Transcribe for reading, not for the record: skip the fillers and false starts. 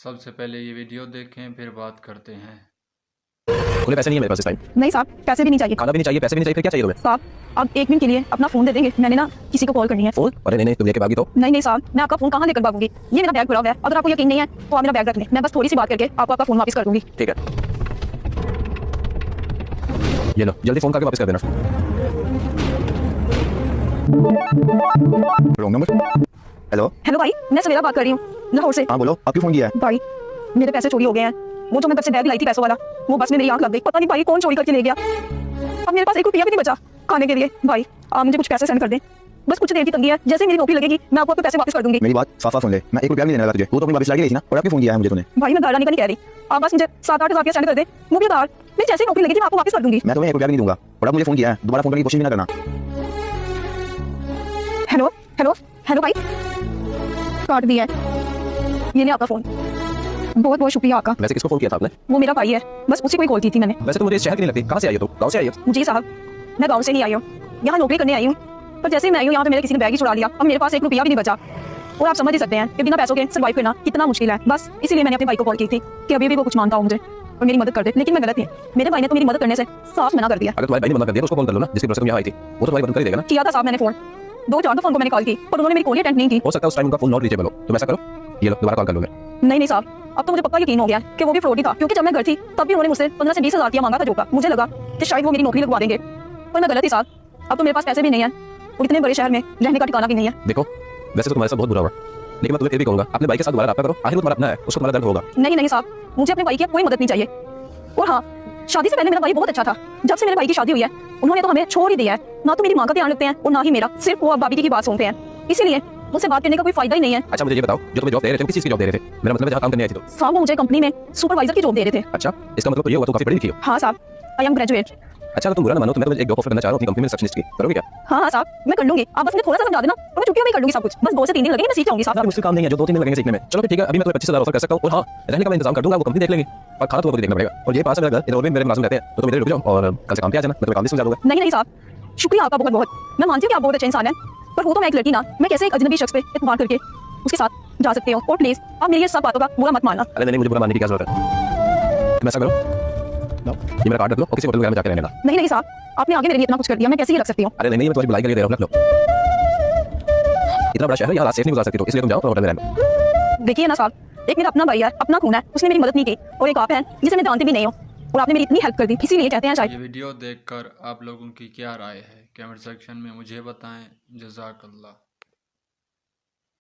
सबसे पहले ये वीडियो देखें फिर बात करते हैं। खुले पैसे नहीं है मेरे पास इस टाइम। नहीं साहब, पैसे भी नहीं चाहिए। खाना भी नहीं चाहिए, पैसे भी नहीं चाहिए, फिर क्या चाहिए तुम्हें? साहब, अब 1 मिनट के लिए अपना फोन दे देंगे, मैंने ना किसी को कॉल करनी है। फोन? अरे नहीं तुम लेके भागी तो। नहीं नहीं साहब, मैं आपका फोन कहाँ लेकर भागूंगी? ये मेरा बैग पड़ा हुआ है, अगर आपको यकीन नहीं है तो आप मेरा बैग रख लें, मैं बस थोड़ी सी बात करके आपको आपका फोन वापस कर दूंगी। ठीक है, ये लो जल्दी फोन करके वापस कर देना। Wrong number. हेलो हेलो भाई, मैं सवेरा बात कर रही हूँ लाहौर से। हाँ बोलो, आप क्यों फोन किया है? भाई मेरे पैसे चोरी हो गए हैं, वो जो मैं बस से बैग लाई थी पैसों वाला, वो बस में मेरी आंख लग गई, पता नहीं भाई कौन चोरी करके ले गया। अब मेरे पास 1 रुपया भी नहीं बचा खाने के लिए। भाई आप मुझे कुछ पैसे सेंड कर दें, बस कुछ देर की तंगी है, जैसे ही मेरी नौकरी लगेगी मैं आपको पैसे वापस कर दूंगी। मेरी बात साफ साफ सुन ले, मैं 1 रुपया भी नहीं देने वाला तुझे, वो तो अपनी वापस लाके गई थी ना, और आप क्यों फोन किया है मुझे तूने? भाई मैं घर आने का नहीं कह रही, आप बस मुझे 7-8 हज़ार सेंड कर दे, वो भी उधार। मैं जैसे ही नौकरी लगेगी मैं आपको वापस कर दूंगी। मैं तुम्हें 1 रुपया भी नहीं दूंगा, और आप मुझे फोन किया है, दोबारा फोन करने की कोशिश भी ना करना। हेलो हेलो हेलो भाई, काट दिया है, ये ले आपका फोन। बहुत बहुत शुक्रिया आपका। वैसे किसको फोन किया था आपने? वो मेरा भाई है, बस उसी को ही कॉल की थी मैंने। वैसे तो मुझे इस शहर की नहीं लगती, कहाँ से आई हो तुम? गाँव से आई हो? जी साहब, मैं गाँव से नहीं आई हूँ, यहाँ नौकरी करने आई हूँ, पर जैसे ही मैं आई हूँ यहाँ पे मेरे किसी ने बैग ही चुरा लिया। अब मेरे पास 1 रुपया भी नहीं बचा, और आप समझ ही सकते हैं कि बिना पैसों के सर्वाइव करना कितना मुश्किल है। बस इसीलिए मैंने अपने भाई को कॉल की थी कि अभी भी वो कुछ मांगता हो मुझे और मेरी मदद कर दे, लेकिन मैं गलत थी। मेरे भाई ने तो मेरी मदद करने से साफ मना कर दिया। अगर तुम्हारे भाई ने मना कर दिया तो उसको कॉल कर लो ना, जिसकी वजह से तुम यहाँ आई थी, वो तो तुम्हारी मदद कर ही देगा ना। किया था साहब मैंने फोन, 2-4 फोन को मैंने कॉल की, पर उन्होंने मेरी कॉल अटेंड नहीं की। हो सकता है उस टाइम उनका फोन नॉट रीचेबल हो, तुम ऐसा करो, ये लो दोबारा कॉल कर लोगे। नहीं नहीं साहब, अब तो मुझे पक्का यकीन हो गया कि वो भी फ्रॉड ही था, क्योंकि जब मैं घर थी तब भी उन्होंने मुझसे 15 से 20 हज़ार रुपया मांगा था जोका। मुझे लगा कि शायद वो मेरी नौकरी लगवा देंगे, पर मैं गलत ही साहब। अब तो मेरे पास पैसे भी नहीं है और इतने बड़े शहर में रहने का ठिकाना भी नहीं है। देखो वैसे तो तुम्हारे साथ बहुत बुरा हुआ, लेकिन मैं तुम्हें फिर भी कहूंगा अपने भाई के साथ दोबारा रब्ता करो, आखिर वो तुम्हारा अपना है, उसको तुम्हारा दर्द होगा। नहीं नहीं साहब, मुझे अपने भाई की कोई मदद नहीं चाहिए। और हाँ, शादी से पहले मेरा भाई बहुत अच्छा था, जब से मेरे भाई की शादी हुई है उन्होंने तो हमें छोड़ ही दिया है। ना तो मेरी माँ का ध्यान रखते हैं और ना ही मेरा, सिर्फ वो भाभी की बात सुनते हैं, इसीलिए मुझसे बात करने का कोई फायदा ही नहीं है। अच्छा मुझे ये बताओ, जो तुम्हें जॉब दे रहे थे किस चीज की जॉब दे रहे थे? मेरा मतलब है जहाँ काम करने आई थी तो। साहब वो मुझे कंपनी में सुपरवाइजर की जॉब दे रहे थे। अच्छा, इसका मतलब तो ये हुआ तुम काफी पढ़ी लिखी हो। हाँ साहब, आई एम ग्रेजुएट। अच्छा अगर तुम बुरा ना मानो तो मैं तुम्हें एक जॉब ऑफर करना चाह रहा हूँ अपनी कंपनी में रिसेप्शनिस्ट की, करोगे क्या? हाँ हाँ साहब, मैं कर लूंगी, आप बस मुझे थोड़ा सा समझा देना और मैं चुटकियों में कर लूंगी सब कुछ। बस 2 से 3 दिन लगेंगे, मैं सीख जाऊंगी साहब। यार मुश्किल काम नहीं है, जो 2-3 दिन लगेंगे सीखने में। चलो फिर ठीक है, अभी मैं तुम्हें 25,000 ऑफर कर सकता हूँ, और हाँ रहने का मैं इंतजाम कर दूंगा, वो कंपनी देख लेंगे, और खाना तो मुझे देखना पड़ेगा। और ये पास है मेरा घर, इधर भी मेरे मुलाजिम रहते हैं, तो तुम इधर रुक जाओ और कल से काम पे आ जाना, मैं तुम्हें काम भी समझा दूंगा। नहीं नहीं साहब, शुक्रिया आपका बहुत बहुत। मैं मानती हूँ कि आप बहुत अच्छे इंसान हैं, पर वो तो मैं एक लड़की ना, मैं कैसे एक अजनबी शख्स पे इत्मीनान करके उसके साथ जा सकती हूँ? और प्लीज आप मेरी ये सब बातों का बुरा मत मानना। अरे नहीं मुझे बुरा मानने की क्या जरूरत है, तुम ऐसा करो ये मेरा कार्ड रख लो और किसी होटल वगैरह में जाके रहने ना। नहीं नहीं साहब, आपने आगे मेरे लिए इतना कुछ कर दिया, मैं कैसे ही रख सकती हूँ? अरे नहीं मैं तुम्हारी बुलाई के लिए दे रहा हूँ, रख लो। इतना बड़ा शहर है, यहाँ रात सेफ नहीं गुजार सकती, तो इसलिए तुम जाओ और होटल में रहना। देखिए ना साहब, एक मेरा अपना भाई है, अपना खून है, उसने मेरी मदद नहीं की, और एक आप हैं जिसे मैं जानती भी नहीं हूँ और आपने मेरी इतनी हेल्प कर दी, इसीलिए कहते हैं शायद। ये वीडियो देखकर आप लोगों की क्या राय है कमेंट सेक्शन में मुझे बताएं। जज़ाकल्लाह।